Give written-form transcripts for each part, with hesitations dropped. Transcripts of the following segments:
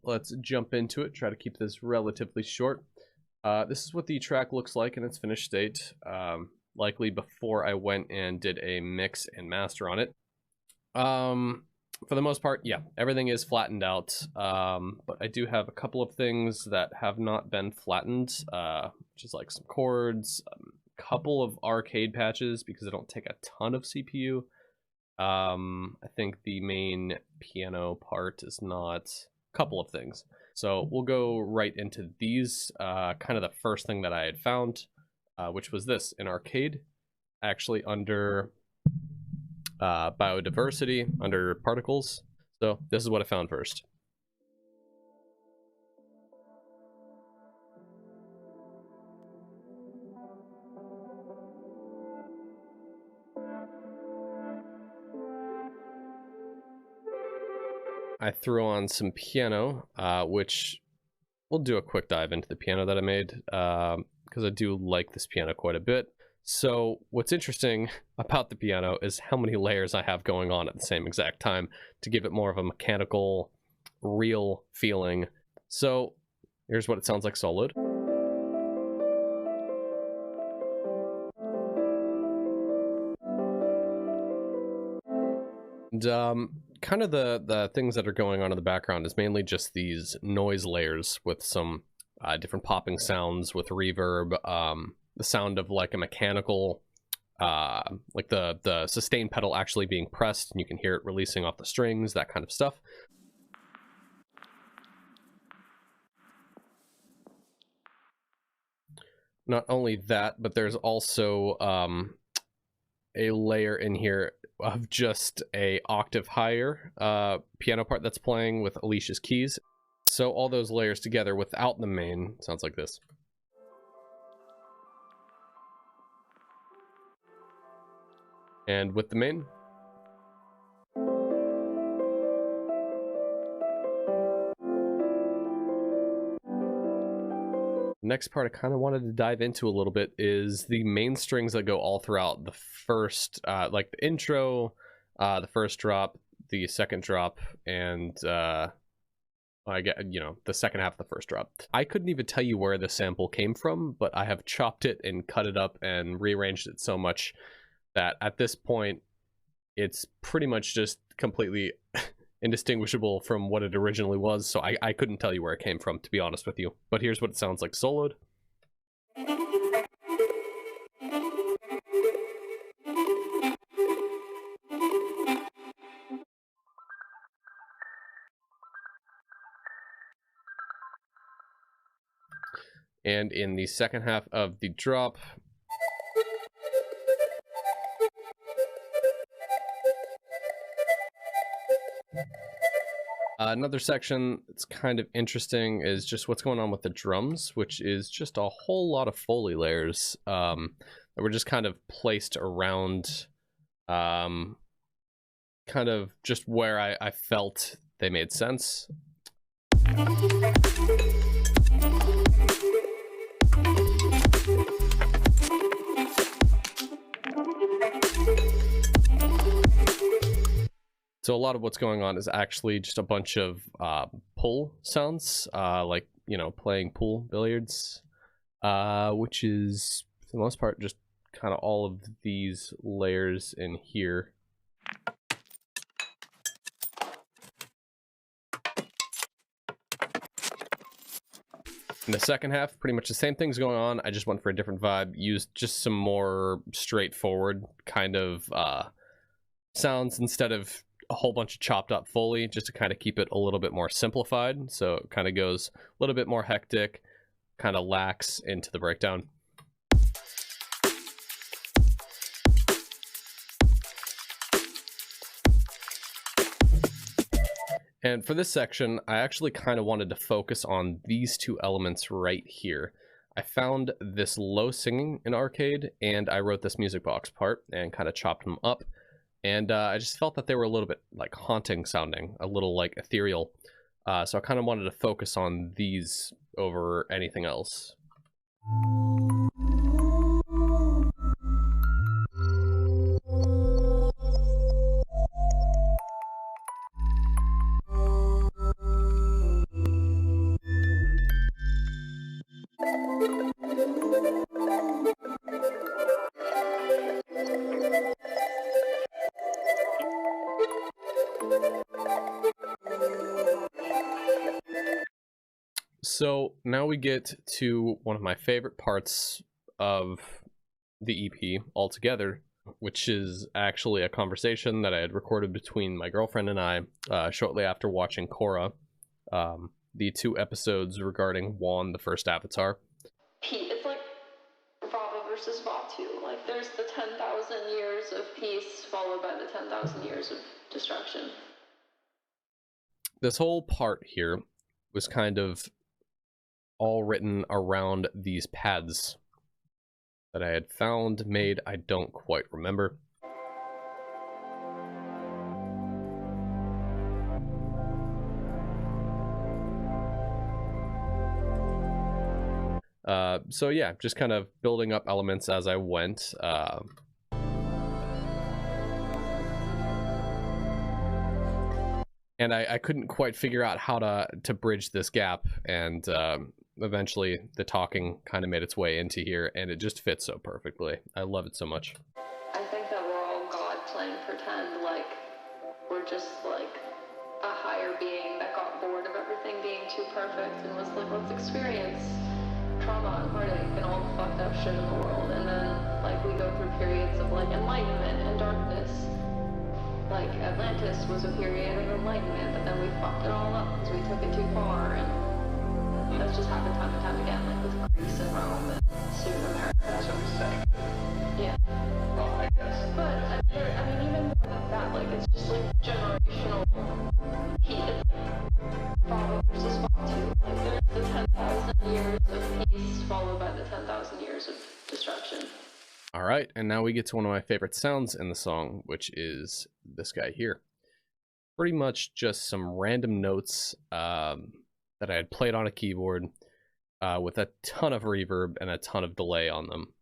let's jump into it. Try to keep this relatively short. This is what the track looks like in its finished state, likely before I went and did a mix and master on it. For the most part, yeah, everything is flattened out, but I do have a couple of things that have not been flattened, which is like some chords, a couple of arcade patches because I don't take a ton of CPU. I think the main piano part is not a couple of things. So we'll go right into these, kind of the first thing that I had found, which was this, an arcade, actually under biodiversity, under particles. So this is what I found first. I threw on some piano, which we'll do a quick dive into the piano that I made, because I do like this piano quite a bit. So what's interesting about the piano is how many layers I have going on at the same exact time to give it more of a mechanical, real feeling. So here's what it sounds like soloed. And kind of the things that are going on in the background is mainly just these noise layers with some different popping sounds with reverb, the sound of like a mechanical, like the sustain pedal actually being pressed and you can hear it releasing off the strings, that kind of stuff. Not only that, but there's also a layer in here of just a octave higher piano part that's playing with Alicia's keys. So all those layers together without the main sounds like this. And with the main. Next part I kind of wanted to dive into a little bit is the main strings that go all throughout the first, like the intro, the first drop, the second drop, and I get, you know, the second half of the first drop. I couldn't even tell you where the sample came from, but I have chopped it and cut it up and rearranged it so much that at this point it's pretty much just completely indistinguishable from what it originally was, so I couldn't tell you where it came from, to be honest with you. But here's what it sounds like soloed. And in the second half of the drop, another section that's kind of interesting is just what's going on with the drums, which is just a whole lot of Foley layers that were just kind of placed around kind of just where I felt they made sense. So a lot of what's going on is actually just a bunch of pull sounds, like, you know, playing pool billiards, which is, for the most part, just kind of all of these layers in here. In the second half, pretty much the same thing's going on. I just went for a different vibe, used just some more straightforward kind of sounds instead of a whole bunch of chopped up Foley, just to kind of keep it a little bit more simplified. So it kind of goes a little bit more hectic, kind of lax into the breakdown. And for this section, I actually kind of wanted to focus on these two elements right here. I found this low singing in arcade, and I wrote this music box part and kind of chopped them up. And I just felt that they were a little bit like haunting sounding, a little like ethereal. So I kind of wanted to focus on these over anything else. So now we get to one of my favorite parts of the EP altogether, which is actually a conversation that I had recorded between my girlfriend and I shortly after watching Korra, the 2 episodes regarding Juan, the first Avatar. It's like Rava versus Vatu. Like, there's the 10,000 years of peace followed by the 10,000 years of destruction. This whole part here was kind of all written around these pads that I had found, made, I don't quite remember. So yeah, just kind of building up elements as I went. And I couldn't quite figure out how to bridge this gap, and eventually the talking kind of made its way into here, and it just fits so perfectly. I love it so much. I think that we're all God playing pretend, like we're just like a higher being that got bored of everything being too perfect and was like, let's experience trauma and heartache and all the fucked up shit in the world. And then like we go through periods of like enlightenment and darkness. Like Atlantis was a period of enlightenment, but then we fucked it all up because we took it too far, and that's just happened time and time again, like with Greece and Rome and soon America. That's what we say. Yeah. Well, I guess. But I mean, even more than that, like it's just like generational heat. It's like Bravo versus Batu. Like there's the 10,000 years of peace followed by the 10,000 years of destruction. All right, and now we get to one of my favorite sounds in the song, which is this guy here. Pretty much just some random notes that I had played on a keyboard with a ton of reverb and a ton of delay on them.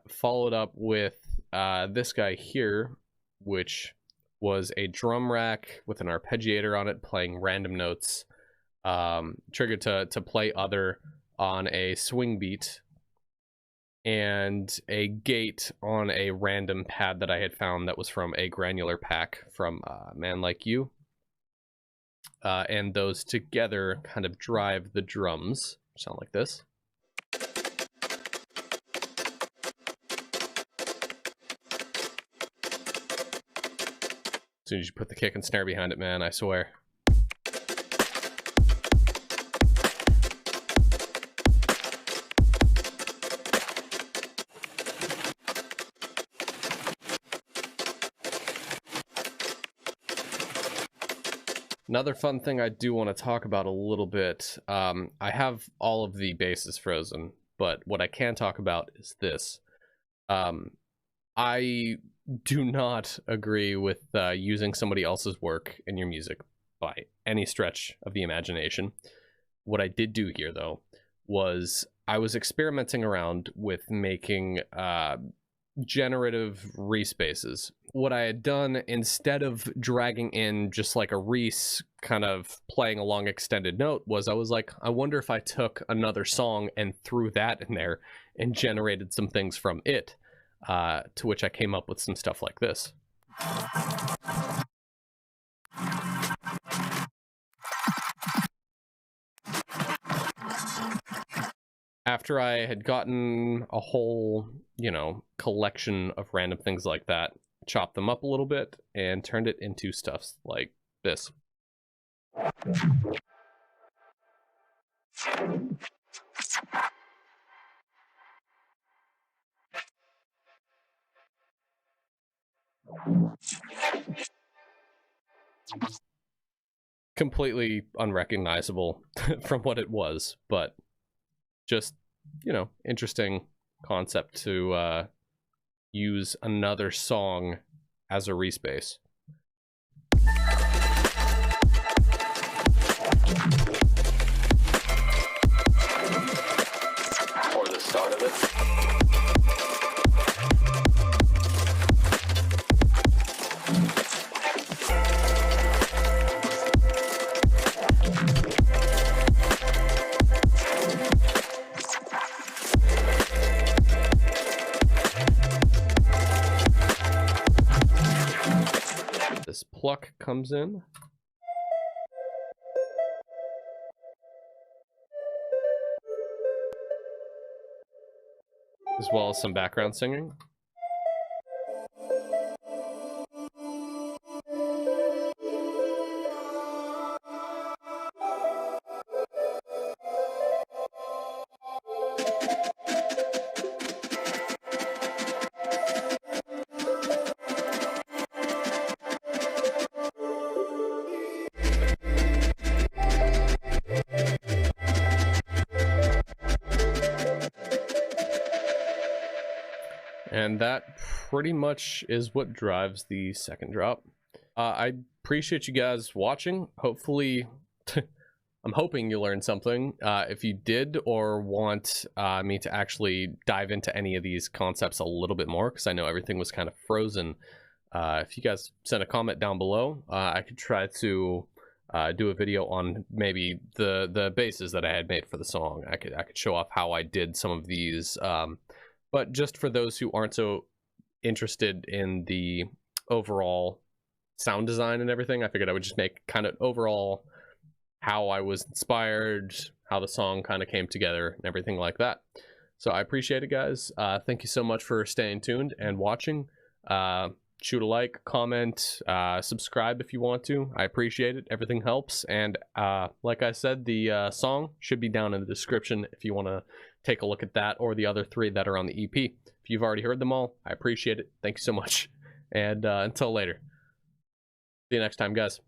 Followed up with this guy here, which was a drum rack with an arpeggiator on it playing random notes, triggered to play other on a swing beat, and a gate on a random pad that I had found that was from a granular pack from Man Like You. And those together kind of drive the drums, sound like this. As soon as you put the kick and snare behind it, man, I swear. Another fun thing I do want to talk about a little bit, I have all of the bases frozen, but what I can talk about is this. I do not agree with using somebody else's work in your music by any stretch of the imagination. What I did do here, though, was I was experimenting around with making generative respaces. What I had done, instead of dragging in just like a res kind of playing a long extended note, was I was like, I wonder if I took another song and threw that in there and generated some things from it. To which I came up with some stuff like this. After I had gotten a whole, collection of random things like that, chopped them up a little bit and turned it into stuff like this. Completely unrecognizable from what it was, but just, interesting concept to use another song as a respace. For the start of it. pluck comes in. As well as some background singing. And that pretty much is what drives the second drop. I appreciate you guys watching. Hopefully, I'm hoping you learned something. If you did or want me to actually dive into any of these concepts a little bit more, because I know everything was kind of frozen, if you guys send a comment down below, I could try to do a video on maybe the bases that I had made for the song. I could show off how I did some of these. But just for those who aren't so interested in the overall sound design and everything, I figured I would just make kind of overall how I was inspired, how the song kind of came together, and everything like that. So I appreciate it, guys. Thank you so much for staying tuned and watching. Shoot a like, comment, subscribe if you want to. I appreciate it. Everything helps. And like I said, the song should be down in the description if you want to take a look at that or the other 3 that are on the EP. If you've already heard them all, I appreciate it. Thank you so much. And until later. See you next time, guys.